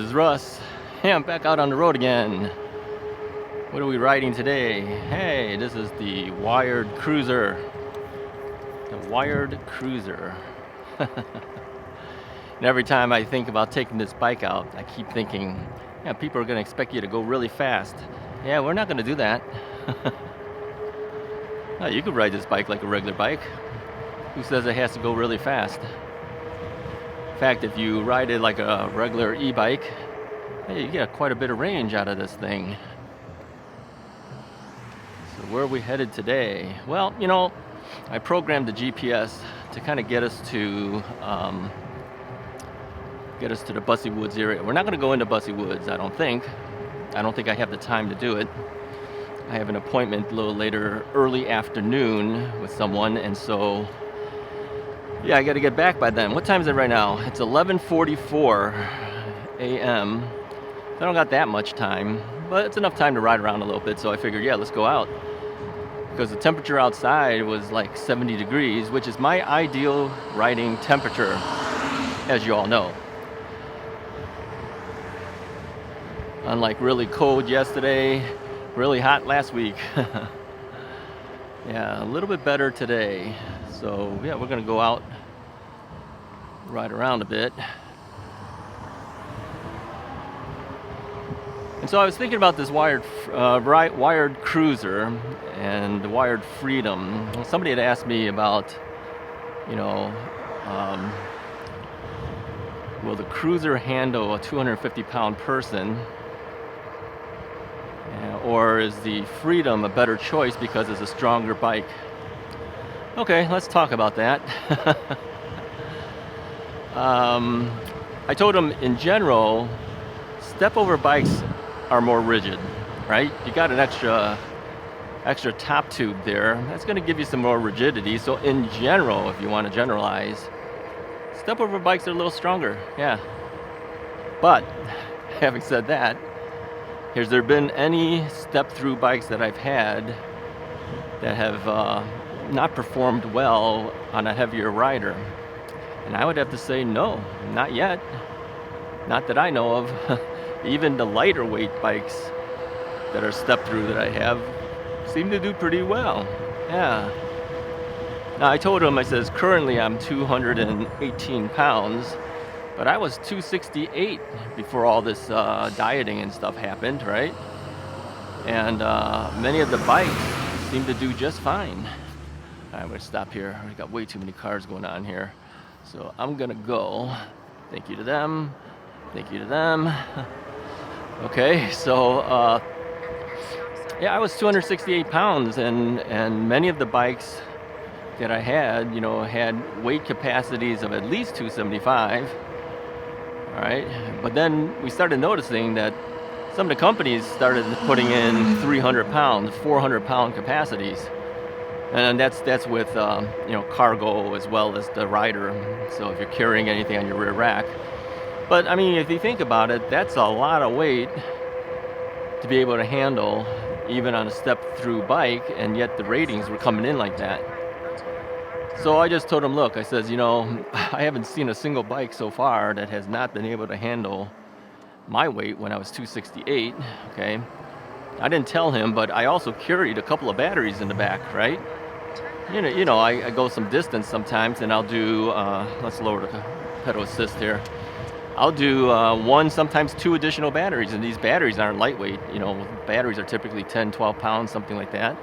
is Russ. Hey, I'm back out on the road again. What are we riding today? Hey, this is the Wired Cruiser. The Wired Cruiser. And every time I think about taking this bike out, I keep thinking, yeah, people are going to expect you to go really fast. Yeah, we're not going to do that. No, you could ride this bike like a regular bike. Who says it has to go really fast? In fact, if you ride it like a regular e-bike, hey, you get quite a bit of range out of this thing. So where are we headed today? Well, you know, I programmed the GPS to kind of get us to the Busse Woods area. We're not going to go into Busse Woods, I don't think. I don't think I have the time to do it. I have an appointment a little later, early afternoon with someone, and so yeah, I got to get back by then. What time is it right now? It's 11:44 a.m. I don't got that much time, but it's enough time to ride around a little bit, so I figured, yeah, let's go out. Because the temperature outside was like 70 degrees, which is my ideal riding temperature, as you all know. Unlike really cold yesterday, really hot last week. Yeah, a little bit better today. So yeah, we're gonna go out, ride around a bit. And so I was thinking about this wired cruiser and the wired freedom. Somebody had asked me about, you know, will the cruiser handle a 250-pound person? Or is the Freedom a better choice because it's a stronger bike? Okay, let's talk about that. I told him in general, step-over bikes are more rigid, right? You got an extra top tube there. That's going to give you some more rigidity. So in general, if you want to generalize, step-over bikes are a little stronger, yeah. But having said that, has there been any step-through bikes that I've had that have not performed well on a heavier rider? And I would have to say no, not yet. Not that I know of. Even the lighter weight bikes that are step-through that I have seem to do pretty well. Yeah. Now I told him, I says, currently I'm 218 pounds. But I was 268 before all this dieting and stuff happened, right? And many of the bikes seem to do just fine. All right, I'm gonna stop here. We got way too many cars going on here. So I'm gonna go. Thank you to them. Thank you to them. Okay, so yeah, I was 268 pounds, and many of the bikes that I had, you know, had weight capacities of at least 275. All right, but then we started noticing that some of the companies started putting in 300 pounds, 400 pound capacities. And that's with, you know, cargo as well as the rider. So if you're carrying anything on your rear rack. But I mean, if you think about it, that's a lot of weight to be able to handle even on a step-through bike, and yet the ratings were coming in like that. So I just told him, look, I says, you know, I haven't seen a single bike so far that has not been able to handle my weight when I was 268, okay? I didn't tell him, but I also carried a couple of batteries in the back, right? You know, I go some distance sometimes, and I'll do, let's lower the pedal assist here. I'll do one, sometimes two additional batteries, and these batteries aren't lightweight. You know, batteries are typically 10, 12 pounds, something like that.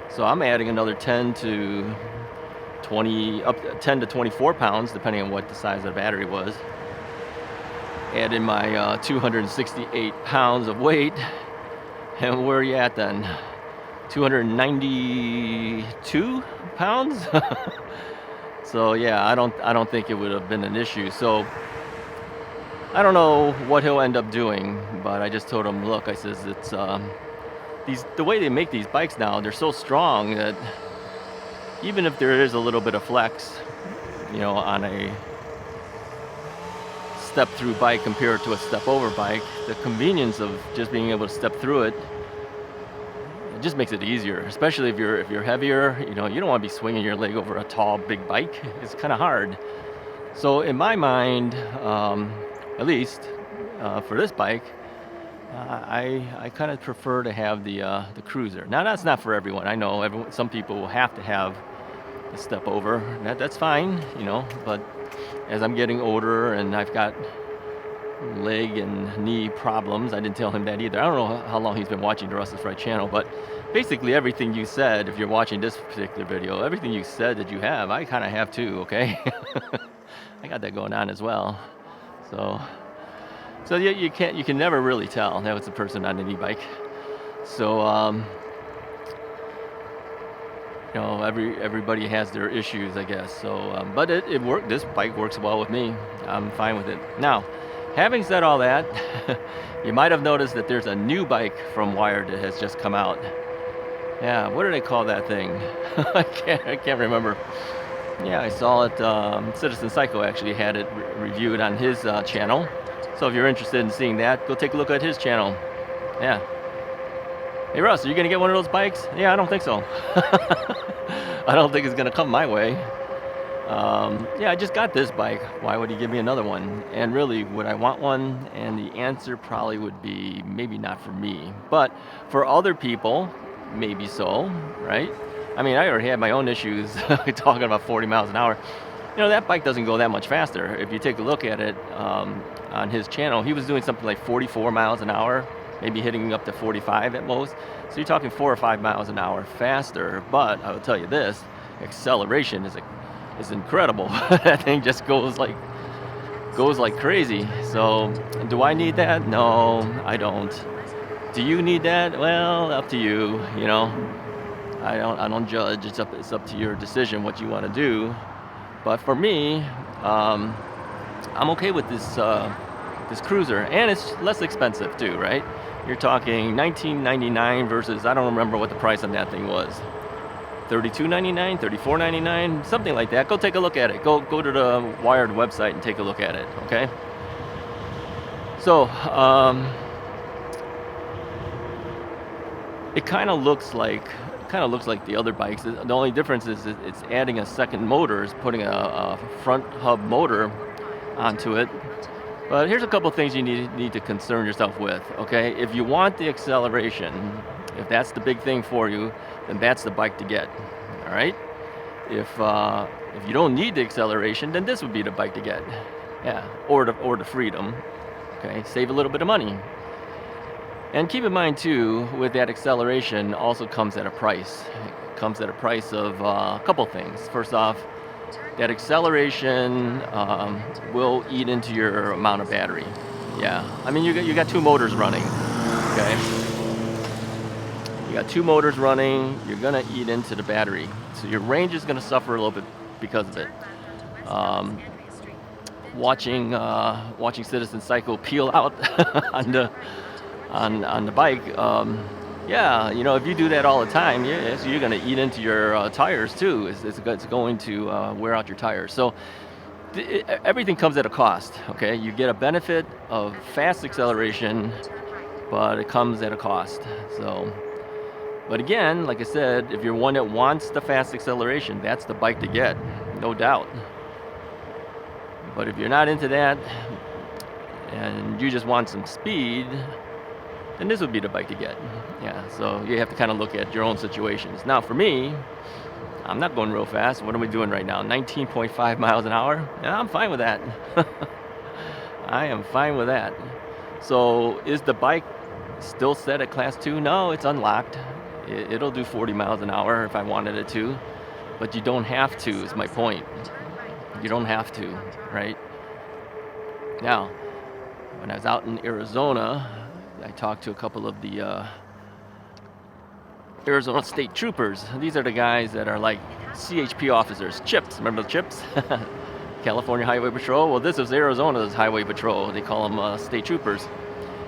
So I'm adding another 10 to 24 pounds, depending on what the size of the battery was. Add in my 268 pounds of weight, and where are you at then? 292 pounds? So yeah, I don't think it would have been an issue. So I don't know what he'll end up doing, but I just told him, look, I says, it's the way they make these bikes now, they're so strong that even if there is a little bit of flex, you know, on a step-through bike compared to a step-over bike, the convenience of just being able to step through it, it just makes it easier, especially if you're heavier. You know, you don't want to be swinging your leg over a tall, big bike. It's kind of hard. So in my mind, at least, for this bike, I kind of prefer to have the cruiser. Now that's not for everyone. I know some people will have to have a step over. That's fine, you know. But as I'm getting older and I've got leg and knee problems, I didn't tell him that either. I don't know how long he's been watching the Russ's Right channel, but basically everything you said, if you're watching this particular video, everything you said that you have, I kind of have too. Okay, I got that going on as well. So you can never really tell that was a person on an e-bike. So you know, everybody has their issues, I guess. So but it worked. This bike works well with me. I'm fine with it. Now, having said all that, you might have noticed that there's a new bike from Wired that has just come out. Yeah, what do they call that thing? I can't remember. Yeah, I saw it. Citizen Psycho actually had it reviewed on his channel. So if you're interested in seeing that, go take a look at his channel. Yeah. Hey Russ, are you gonna get one of those bikes? Yeah, I don't think so. I don't think it's gonna come my way. Yeah, I just got this bike. Why would he give me another one? And really, would I want one? And the answer probably would be maybe not for me, but for other people, maybe so, right? I mean, I already had my own issues talking about 40 miles an hour. You know, that bike doesn't go that much faster. If you take a look at it on his channel, he was doing something like 44 miles an hour, maybe hitting up to 45 at most. So you're talking 4 or 5 miles an hour faster. But I will tell you this, acceleration is incredible. That thing just goes like crazy. So do I need that? No, I don't. Do you need that? Well, up to you. You know, I don't judge. It's up to your decision what you want to do. But for me, I'm okay with this cruiser, and it's less expensive too, right? You're talking $19.99 versus, I don't remember what the price on that thing was. $32.99, $34.99, something like that. Go take a look at it. Go to the Wired website and take a look at it. Okay. So it kind of looks like the other bikes. The only difference is it's adding a second motor, is putting a front hub motor onto it. But here's a couple things you need to concern yourself with, okay? If you want the acceleration, if that's the big thing for you, then that's the bike to get, all right? If you don't need the acceleration, then this would be the bike to get, yeah, or the freedom, okay? Save a little bit of money. And keep in mind too, with that acceleration also comes at a price. It comes at a price of a couple things. First off, that acceleration will eat into your amount of battery. Yeah, I mean you got two motors running. Okay, you got two motors running. You're gonna eat into the battery, so your range is gonna suffer a little bit because of it. Watching Citizen Psycho peel out on the bike. Yeah, you know, if you do that all the time, yeah, so you're going to eat into your tires too. It's going to wear out your tires. So everything comes at a cost, okay? You get a benefit of fast acceleration, but it comes at a cost. So, but again, like I said, if you're one that wants the fast acceleration, that's the bike to get, no doubt. But if you're not into that, and you just want some speed, then this would be the bike to get. Yeah, so you have to kind of look at your own situations. Now for me, I'm not going real fast. What are we doing right now? 19.5 miles an hour? Yeah, I'm fine with that. I am fine with that. So is the bike still set at class 2? No, it's unlocked. It'll do 40 miles an hour if I wanted it to, but you don't have to, is my point. You don't have to, right? Now, when I was out in Arizona, I talked to a couple of the Arizona State Troopers. These are the guys that are like CHP officers. CHIPs, remember the CHIPs? California Highway Patrol. Well, this is Arizona's Highway Patrol. They call them State Troopers.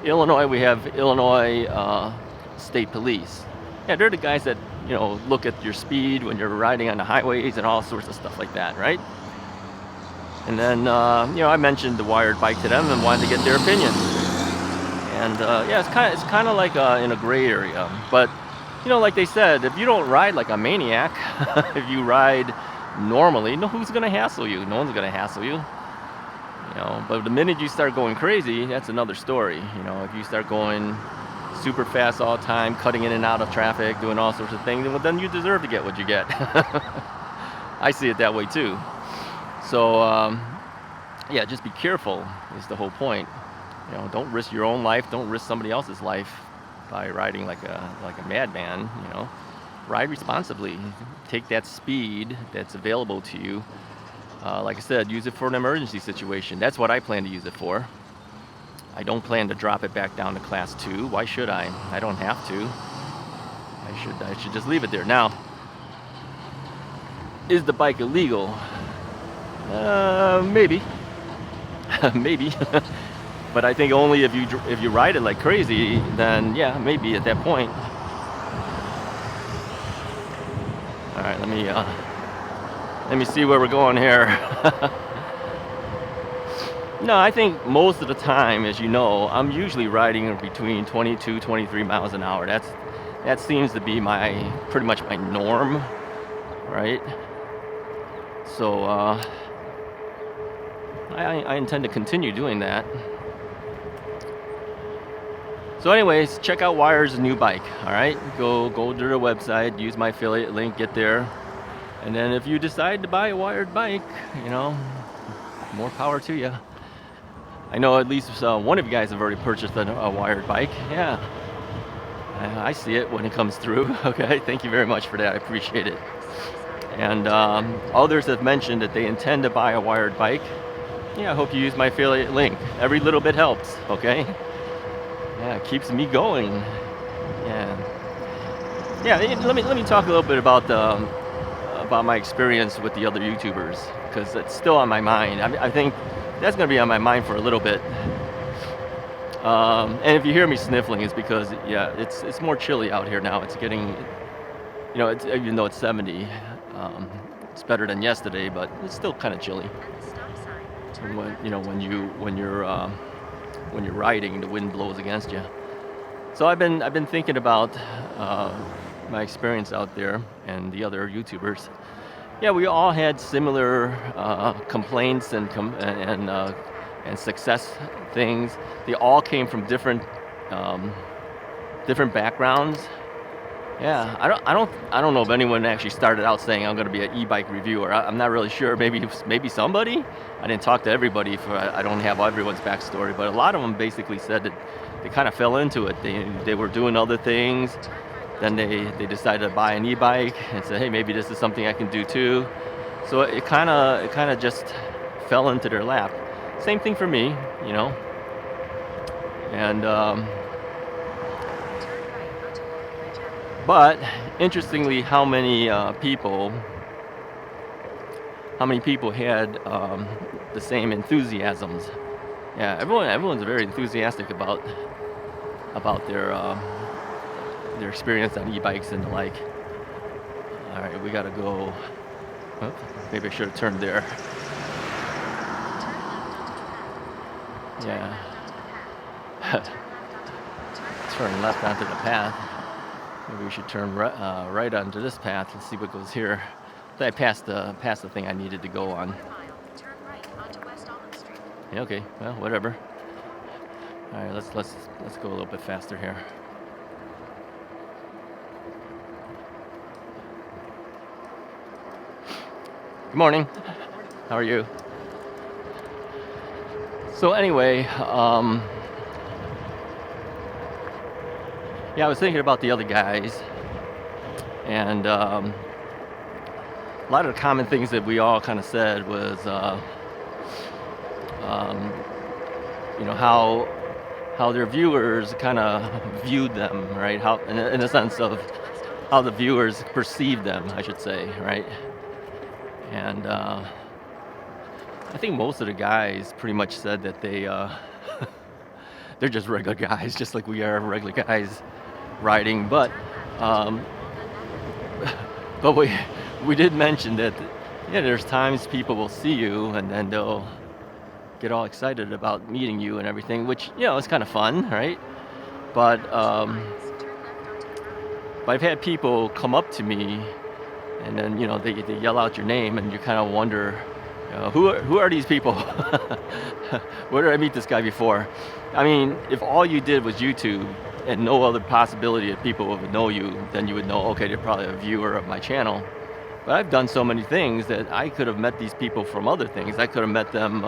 Illinois, we have Illinois State Police. Yeah, they're the guys that, you know, look at your speed when you're riding on the highways and all sorts of stuff like that, right? And then, you know, I mentioned the Wired bike to them and wanted to get their opinion. And yeah, it's kind of like in a gray area. But you know, like they said, if you don't ride like a maniac, if you ride normally, who's gonna hassle you? No one's gonna hassle you. You know, but the minute you start going crazy, that's another story. You know, if you start going super fast all the time, cutting in and out of traffic, doing all sorts of things, well, then you deserve to get what you get. I see it that way too. So, yeah, just be careful is the whole point. You know, don't risk your own life. Don't risk somebody else's life by riding like a madman. You know, ride responsibly. Take that speed that's available to you. Like I said, use it for an emergency situation. That's what I plan to use it for. I don't plan to drop it back down to class 2. Why should I? I don't have to. I should just leave it there. Now, is the bike illegal? Maybe. Maybe. But I think only if you ride it like crazy, then yeah, maybe at that point. All right, let me see where we're going here. No, I think most of the time, as you know, I'm usually riding between 22, 23 miles an hour. That seems to be pretty much my norm, right? So I intend to continue doing that. So anyways, check out Wire's new bike, all right? Go to their website, use my affiliate link, get there. And then if you decide to buy a wired bike, you know, more power to you. I know at least one of you guys have already purchased a wired bike. Yeah, I see it when it comes through. Okay, thank you very much for that. I appreciate it. And others have mentioned that they intend to buy a wired bike. Yeah, I hope you use my affiliate link. Every little bit helps, okay? Yeah, it keeps me going. Yeah, let me talk a little bit about my experience with the other YouTubers, because it's still on my mind. I think that's going to be on my mind for a little bit. And if you hear me sniffling, it's because, yeah, it's more chilly out here now. It's getting, you know, even though it's 70, it's better than yesterday, but it's still kind of chilly. When you're riding, the wind blows against you. So I've been thinking about my experience out there and the other YouTubers. Yeah, we all had similar complaints and success things. They all came from different backgrounds. Yeah, I don't know if anyone actually started out saying I'm going to be an e-bike reviewer. I'm not really sure. Maybe somebody. I didn't talk to everybody. I don't have everyone's backstory, but a lot of them basically said that they kind of fell into it. They were doing other things. Then they decided to buy an e-bike and said, hey, maybe this is something I can do too. So it kind of just fell into their lap. Same thing for me, you know. And but interestingly, how many people had the same enthusiasms? Yeah, everyone's very enthusiastic about their experience on e-bikes and the like. All right, we gotta go. Oh, maybe I should have turned there. Yeah. Turn left onto the path. Maybe we should turn right onto this path. Let's see what goes here. I passed the thing I needed to go on. Yeah, okay. Well, whatever. All right, let's go a little bit faster here. Good morning. How are you? So anyway, yeah, I was thinking about the other guys, and a lot of the common things that we all kind of said was, you know, how their viewers kind of viewed them, right? How, in a sense of how the viewers perceived them, I should say, right? And I think most of the guys pretty much said that they're just regular guys, just like we are regular guys riding. But we did mention that, yeah, there's times people will see you and then they'll get all excited about meeting you and everything, which, you know, it's kind of fun, right? But I've had people come up to me and then, you know, they yell out your name and you kind of wonder, Who are these people? Where did I meet this guy before? I mean, if all you did was YouTube and no other possibility that people would know you, then you would know, okay, they're probably a viewer of my channel. But I've done so many things that I could have met these people from other things. I could have met them,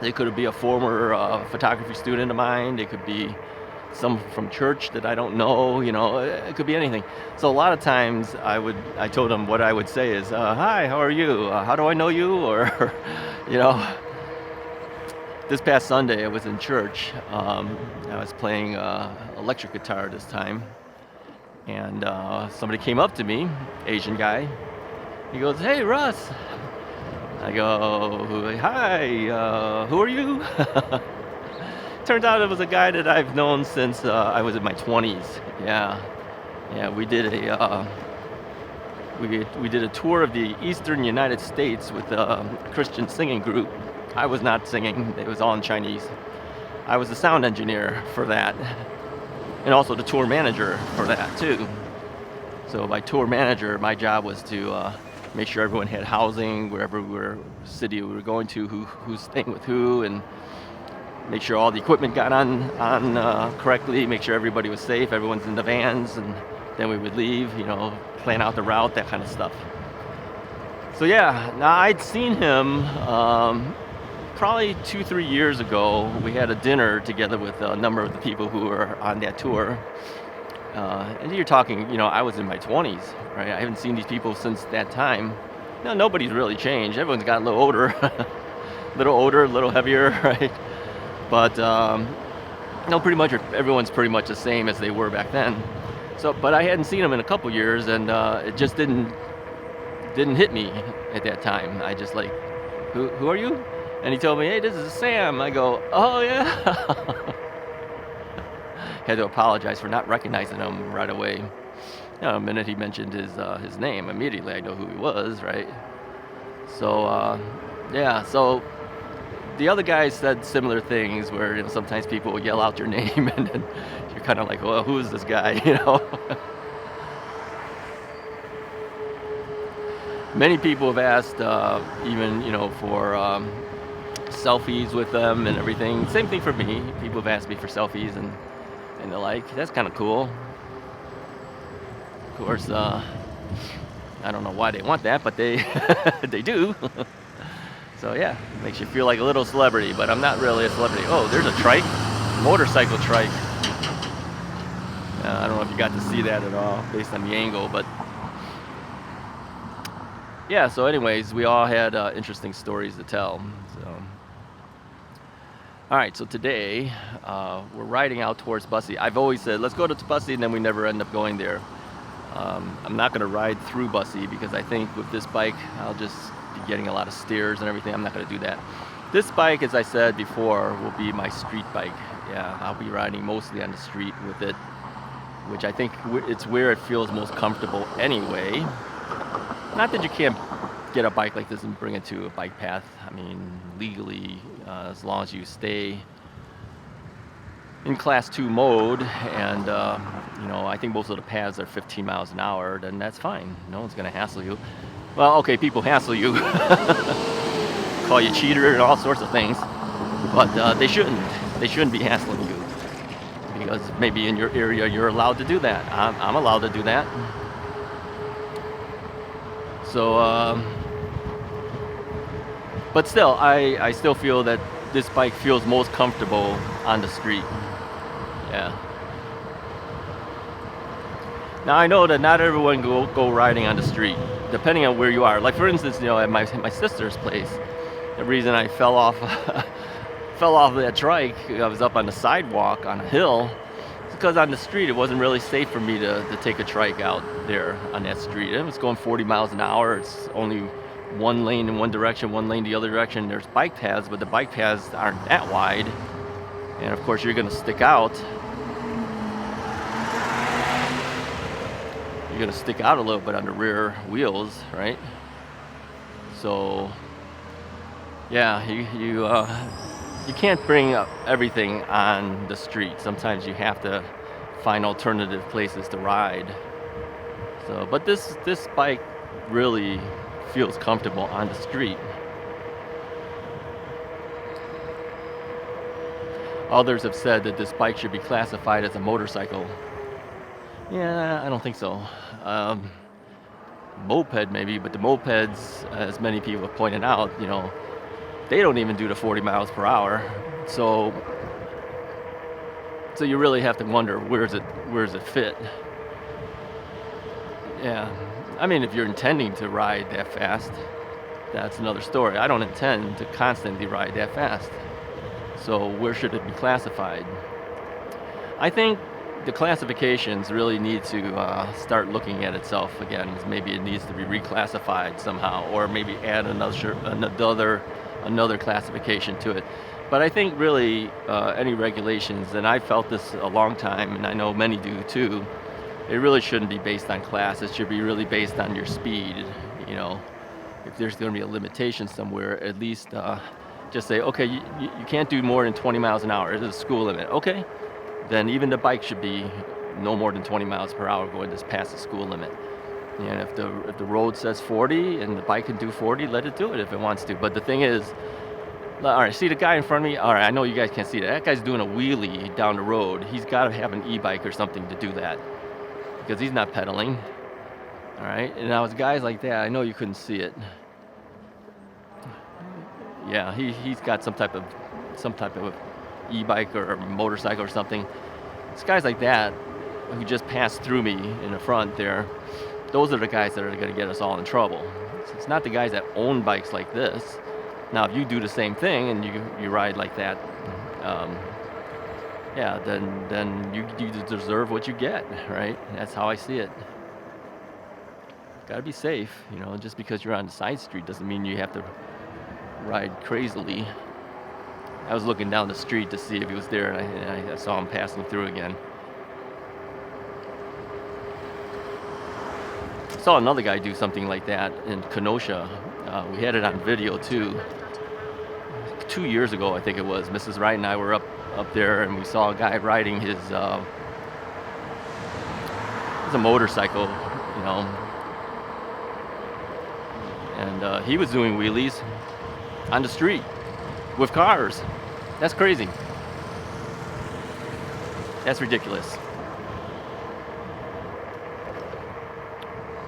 they could be a former photography student of mine. They could be some from church that I don't know, it could be anything. So a lot of times I told them what I would say is, hi, how are you? How do I know you? Or, this past Sunday I was in church. I was playing electric guitar this time. And somebody came up to me, Asian guy. He goes, hey, Russ. I go, hi, who are you? Turns out it was a guy that I've known since I was in my 20s. Yeah, we did a tour of the Eastern United States with a Christian singing group. I was not singing; it was all in Chinese. I was the sound engineer for that, and also the tour manager for that too. So by tour manager, my job was to make sure everyone had housing wherever city we were going to, who's staying with who, and make sure all the equipment got on correctly, make sure everybody was safe, everyone's in the vans, and then we would leave, plan out the route, that kind of stuff. So yeah, now I'd seen him probably 2-3 years ago. We had a dinner together with a number of the people who were on that tour. And you're talking, I was in my 20s, right? I haven't seen these people since that time. Nobody's really changed. Everyone's got a little older, a little heavier, right? But pretty much everyone's pretty much the same as they were back then. So, but I hadn't seen them in a couple years, and it just didn't hit me at that time. I just like, who are you? And he told me, hey, this is Sam. I go, oh yeah. Had to apologize for not recognizing him right away. The minute he mentioned his name, immediately I know who he was, right? So so. The other guys said similar things where sometimes people will yell out your name and then you're kind of like, well, who is this guy, Many people have asked even, for selfies with them and everything. Same thing for me. People have asked me for selfies and they're like, that's kind of cool. Of course, I don't know why they want that, but they they do. So yeah, makes you feel like a little celebrity, but I'm not really a celebrity. Oh, there's a trike, motorcycle trike. I don't know if you got to see that at all based on the angle, but yeah, so anyways, we all had interesting stories to tell. So, all right, so today we're riding out towards Busse. I've always said, let's go to Busse, and then we never end up going there. I'm not gonna ride through Busse because I think with this bike, I'll just getting a lot of steers and everything. I'm not going to do that. This bike, as I said before, will be my street bike. Yeah, I'll be riding mostly on the street with it, which I think it's where it feels most comfortable anyway. Not that you can't get a bike like this and bring it to a bike path. I mean, legally, as long as you stay in class 2 mode and I think most of the paths are 15 miles an hour, then that's fine. No one's going to hassle you. Well, okay, people hassle you, call you cheater and all sorts of things, but they shouldn't. They shouldn't be hassling you because maybe in your area you're allowed to do that. I'm allowed to do that. So, but still, I still feel that this bike feels most comfortable on the street. Yeah. Now I know that not everyone go riding on the street, depending on where you are. Like for instance, at my sister's place, the reason I fell off that trike, I was up on the sidewalk on a hill, it's because on the street it wasn't really safe for me to take a trike out there on that street. It was going 40 miles an hour. It's only one lane in one direction, one lane the other direction. There's bike paths, but the bike paths aren't that wide, and of course you're going to stick out. You're going to stick out a little bit on the rear wheels, right? So, yeah, you can't bring up everything on the street. Sometimes you have to find alternative places to ride. So, but this bike really feels comfortable on the street. Others have said that this bike should be classified as a motorcycle. Yeah, I don't think so. Moped maybe, but the mopeds, as many people have pointed out, you know, they don't even do the 40 miles per hour. So you really have to wonder, where does it fit? Yeah, I mean, if you're intending to ride that fast, that's another story. I don't intend to constantly ride that fast. So where should it be classified? I think the classifications really need to start looking at itself again. Maybe it needs to be reclassified somehow, or maybe add another classification to it. But I think really any regulations, and I felt this a long time, and I know many do too, it really shouldn't be based on class. It should be really based on your speed. You know, if there's going to be a limitation somewhere, at least just say, okay, you can't do more than 20 miles an hour. It is a school limit. Okay, then even the bike should be no more than 20 miles per hour going just past the school limit. And if the road says 40 and the bike can do 40, let it do it if it wants to. But the thing is, all right, see the guy in front of me? All right, I know you guys can't see that. That guy's doing a wheelie down the road. He's got to have an e-bike or something to do that, because he's not pedaling. All right, and now it's guys like that, I know you couldn't see it. Yeah, he's got some type of e-bike or motorcycle or something. It's guys like that who just passed through me in the front there. Those are the guys that are going to get us all in trouble. It's not the guys that own bikes like this. Now, if you do the same thing and you ride like that, yeah, then you deserve what you get, right? That's how I see it. Got to be safe, you know. Just because you're on the side street doesn't mean you have to ride crazily. I was looking down the street to see if he was there, and I saw him passing through again. I saw another guy do something like that in Kenosha. We had it on video too. 2 years ago, I think it was. Mrs. Wright and I were up there, and we saw a guy riding his a motorcycle, you know, and he was doing wheelies on the street with cars. That's crazy. That's ridiculous.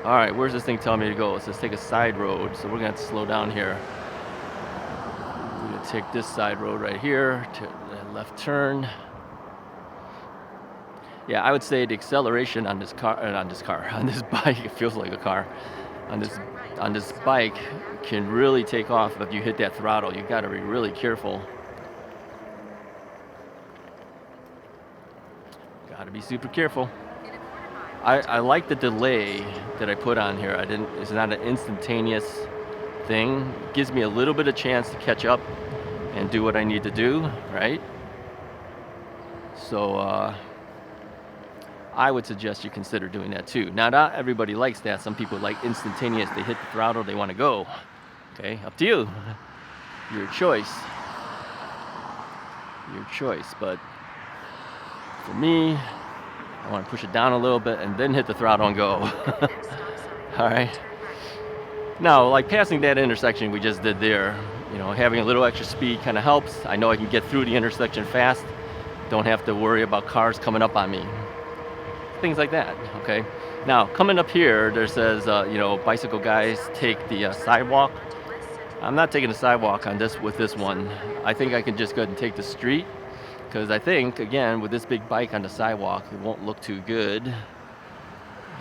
All right, where's this thing telling me to go? It says take a side road, so we're gonna have to slow down here. We're gonna take this side road right here to the left turn. Yeah, I would say the acceleration on this bike, it feels like a car, on this bike can really take off if you hit that throttle. You gotta be really careful. Gotta be super careful. I like the delay that I put on here. It's not an instantaneous thing. It gives me a little bit of chance to catch up and do what I need to do, right? So I would suggest you consider doing that too. Now, not everybody likes that. Some people like instantaneous. They hit the throttle, they want to go. Okay, up to you. Your choice. Your choice. But for me, I want to push it down a little bit and then hit the throttle and go. All right. Now, like passing that intersection we just did there, you know, having a little extra speed kind of helps. I know I can get through the intersection fast. Don't have to worry about cars coming up on me. Things like that, okay? Now, coming up here, there says, you know, bicycle guys take the sidewalk. I'm not taking the sidewalk on this with this one. I think I can just go ahead and take the street, because I think, again, with this big bike on the sidewalk, it won't look too good.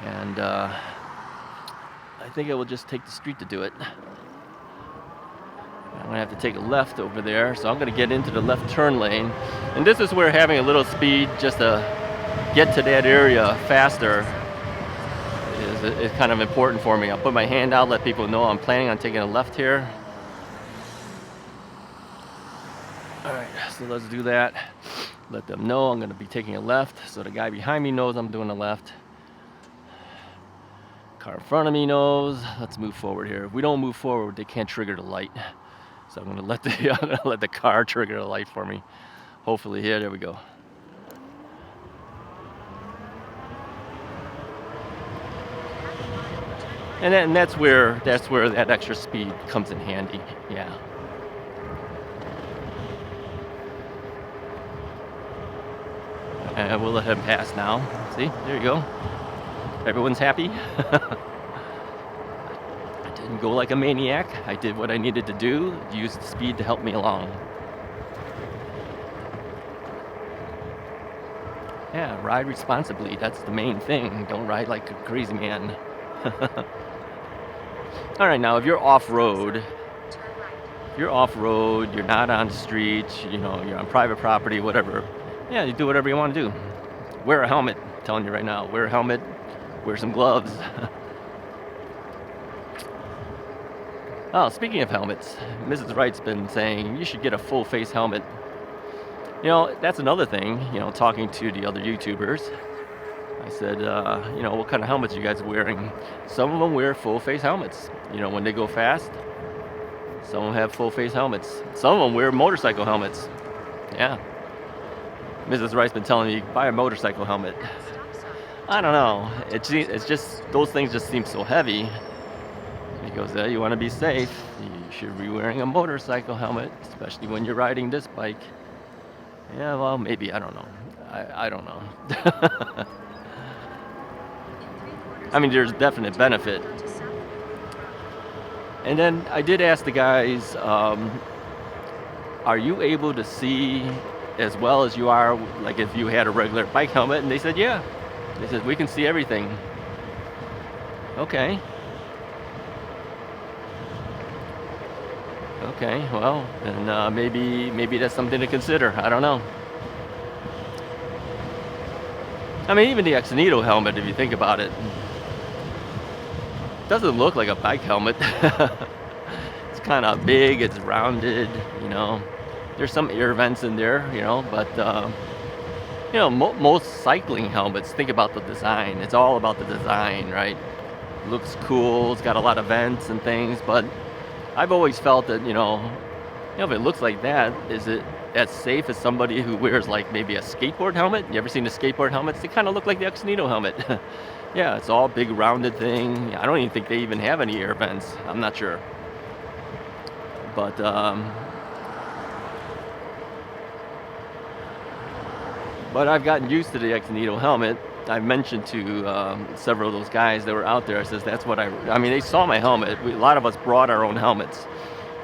And I think I will just take the street to do it. I'm gonna have to take a left over there, so I'm gonna get into the left turn lane. And this is where having a little speed just to get to that area faster is kind of important for me. I'll put my hand out, let people know I'm planning on taking a left here. All right, so let's do that. Let them know I'm gonna be taking a left, so the guy behind me knows I'm doing a left. Car in front of me knows. Let's move forward here. If we don't move forward, they can't trigger the light. So I'm gonna let the car trigger the light for me. Hopefully here, there we go. And that's where that extra speed comes in handy. Yeah. And we'll let him pass now. See, there you go. Everyone's happy. I didn't go like a maniac. I did what I needed to do, used speed to help me along. Yeah, ride responsibly. That's the main thing. Don't ride like a crazy man. All right, now if you're off-road, you're not on the street, you know, you're on private property, whatever. Yeah, you do whatever you want to do. Wear a helmet. I'm telling you right now, wear a helmet, wear some gloves. Oh, speaking of helmets, Mrs. Wright's been saying you should get a full face helmet. You know, that's another thing, you know, talking to the other YouTubers. I said, you know, what kind of helmets are you guys wearing? Some of them wear full face helmets, you know, when they go fast. Some of them have full face helmets. Some of them wear motorcycle helmets. Yeah. Mrs. Wright's been telling me, buy a motorcycle helmet. I don't know. It's just, those things just seem so heavy. He goes, you want to be safe, you should be wearing a motorcycle helmet, especially when you're riding this bike. Yeah, well, maybe, I don't know. I don't know. I mean, there's definite benefit. And then I did ask the guys, are you able to see as well as you are, like if you had a regular bike helmet? And they said, yeah. They said, we can see everything. Okay. Okay, well, and maybe that's something to consider. I don't know. I mean, even the Exnito helmet, if you think about it, doesn't look like a bike helmet. It's kind of big, it's rounded, you know. There's some air vents in there, you know, but, you know, most cycling helmets, think about the design. It's all about the design, right? Looks cool, it's got a lot of vents and things, but I've always felt that, you know, if it looks like that, is it as safe as somebody who wears like maybe a skateboard helmet? You ever seen the skateboard helmets? They kind of look like the Exnito helmet. Yeah, it's all big rounded thing. I don't even think they even have any air vents. I'm not sure. But, I've gotten used to the Exnito helmet. I mentioned to several of those guys that were out there, I says, that's what I mean, they saw my helmet. A lot of us brought our own helmets.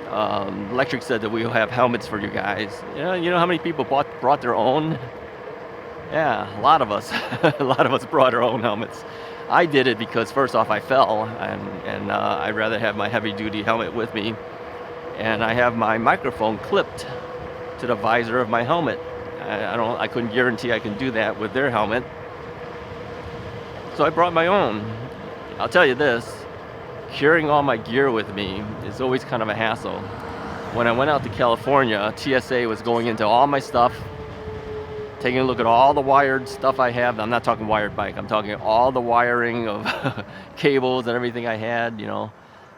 Electric said that we'll have helmets for you guys. You know how many people brought their own? Yeah, a lot of us. A lot of us brought our own helmets. I did it because first off I fell, and I'd rather have my heavy duty helmet with me. And I have my microphone clipped to the visor of my helmet. I couldn't guarantee I can do that with their helmet. So I brought my own. I'll tell you this, carrying all my gear with me is always kind of a hassle. When I went out to California, TSA was going into all my stuff, taking a look at all the wired stuff I have. I'm not talking wired bike, I'm talking all the wiring of cables and everything I had, you know.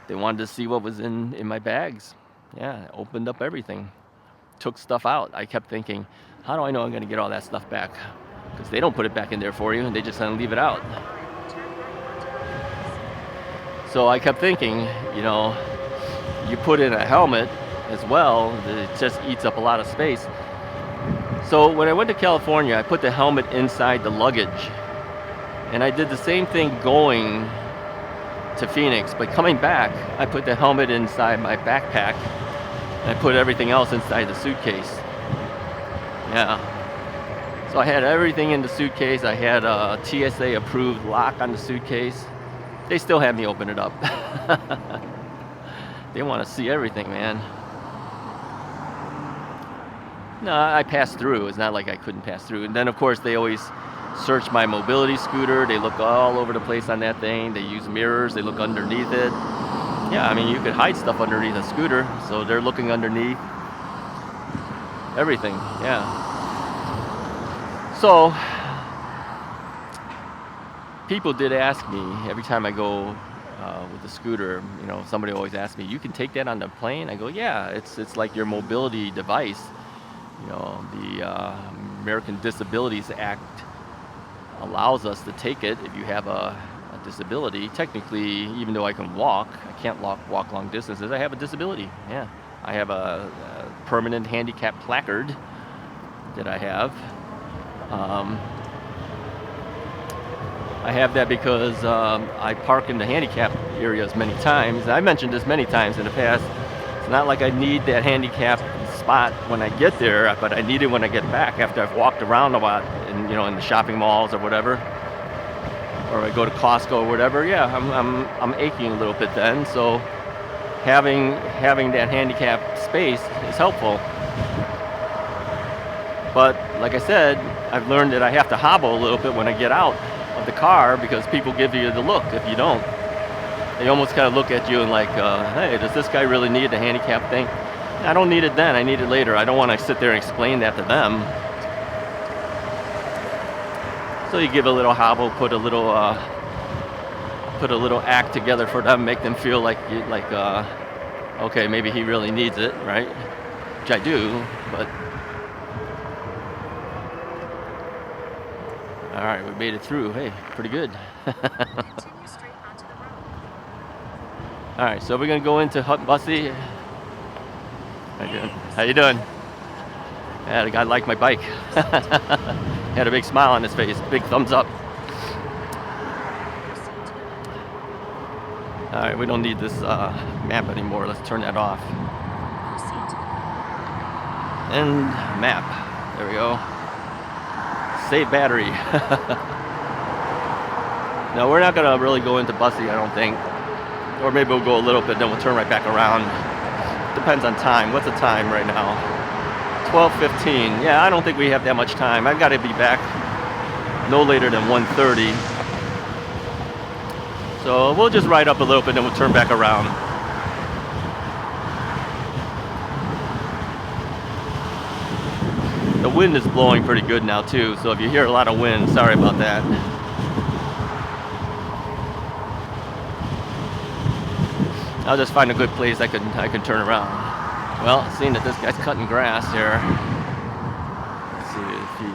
They wanted to see what was in my bags. Yeah, opened up everything. Took stuff out. I kept thinking, how do I know I'm going to get all that stuff back? Because they don't put it back in there for you, and they just kind of leave it out. So I kept thinking, you know, you put in a helmet as well, it just eats up a lot of space. So when I went to California, I put the helmet inside the luggage. And I did the same thing going to Phoenix, but coming back, I put the helmet inside my backpack, and I put everything else inside the suitcase. Yeah. So I had everything in the suitcase. I had a TSA approved lock on the suitcase. They still had me open it up. They want to see everything, man. No, I passed through. It's not like I couldn't pass through. And then, of course, they always search my mobility scooter. They look all over the place on that thing. They use mirrors. They look underneath it. Yeah, I mean, you could hide stuff underneath a scooter. So they're looking underneath everything. Yeah. So people did ask me every time I go with the scooter, you know, somebody always asks me, you can take that on the plane? I go, yeah, it's like your mobility device. You know, the American Disabilities Act allows us to take it if you have a disability. Technically, even though I can walk, I can't walk long distances, I have a disability. Yeah, I have a permanent handicap placard that I have. I have that because I park in the handicap areas many times. I mentioned this many times in the past. It's not like I need that handicap spot when I get there, but I need it when I get back after I've walked around a lot, in the shopping malls or whatever, or I go to Costco or whatever. Yeah, I'm aching a little bit then. So having that handicap space is helpful. But like I said, I've learned that I have to hobble a little bit when I get out of the car because people give you the look if you don't. They almost kind of look at you and like, hey, does this guy really need the handicap thing? I don't need it then, I need it later. I don't want to sit there and explain that to them. So you give a little hobble, put a little act together for them, make them feel like okay, maybe he really needs it, right? Which I do, but. All right, we made it through. Hey, pretty good. All right, so we're gonna go into Busse. How you doing? Yeah, the guy liked my bike. Had a big smile on his face, big thumbs up. All right, we don't need this map anymore. Let's turn that off. And map. There we go. Save battery. No, we're not gonna really go into Busse, I don't think. Or maybe we'll go a little bit, then we'll turn right back around. Depends on time. What's the time right now? 12:15. Yeah, I don't think we have that much time. I've got to be back no later than 1:30. So we'll just ride up a little bit, then we'll turn back around. The wind is blowing pretty good now too, so if you hear a lot of wind, sorry about that. I'll just find a good place I can turn around. Well, seeing that this guy's cutting grass here, let's see if he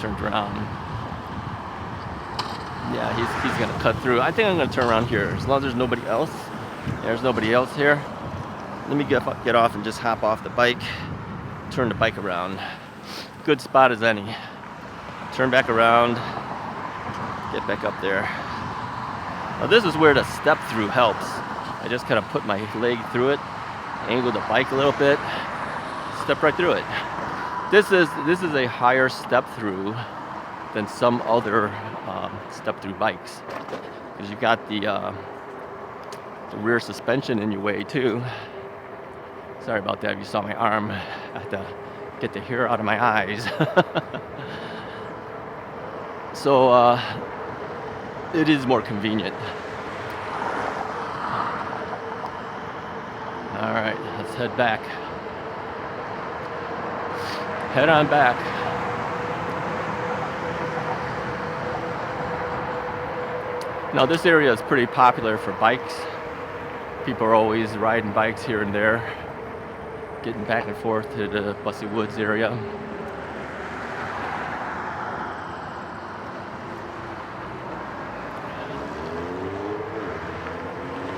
turns around. Yeah, he's gonna cut through. I think I'm gonna turn around here as long as there's nobody else. There's nobody else here. Let me get off and just hop off the bike. Turn the bike around. Good spot as any. Turn back around. Get back up there. Now this is where the step through helps. I just kind of put my leg through it, angle the bike a little bit, step right through it. This is a higher step through than some other step through bikes because you got the rear suspension in your way too. Sorry about that if you saw my arm. I had to get the hair out of my eyes. So it is more convenient. All right, let's head back. Head on back. Now this area is pretty popular for bikes. People are always riding bikes here and there, getting back and forth to the Busse Woods area.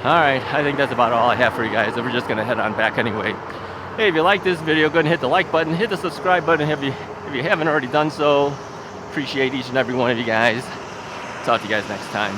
Alright, I think that's about all I have for you guys. We're just going to head on back anyway. Hey, if you like this video, go ahead and hit the like button, hit the subscribe button if you haven't already done so. Appreciate each and every one of you guys. Talk to you guys next time.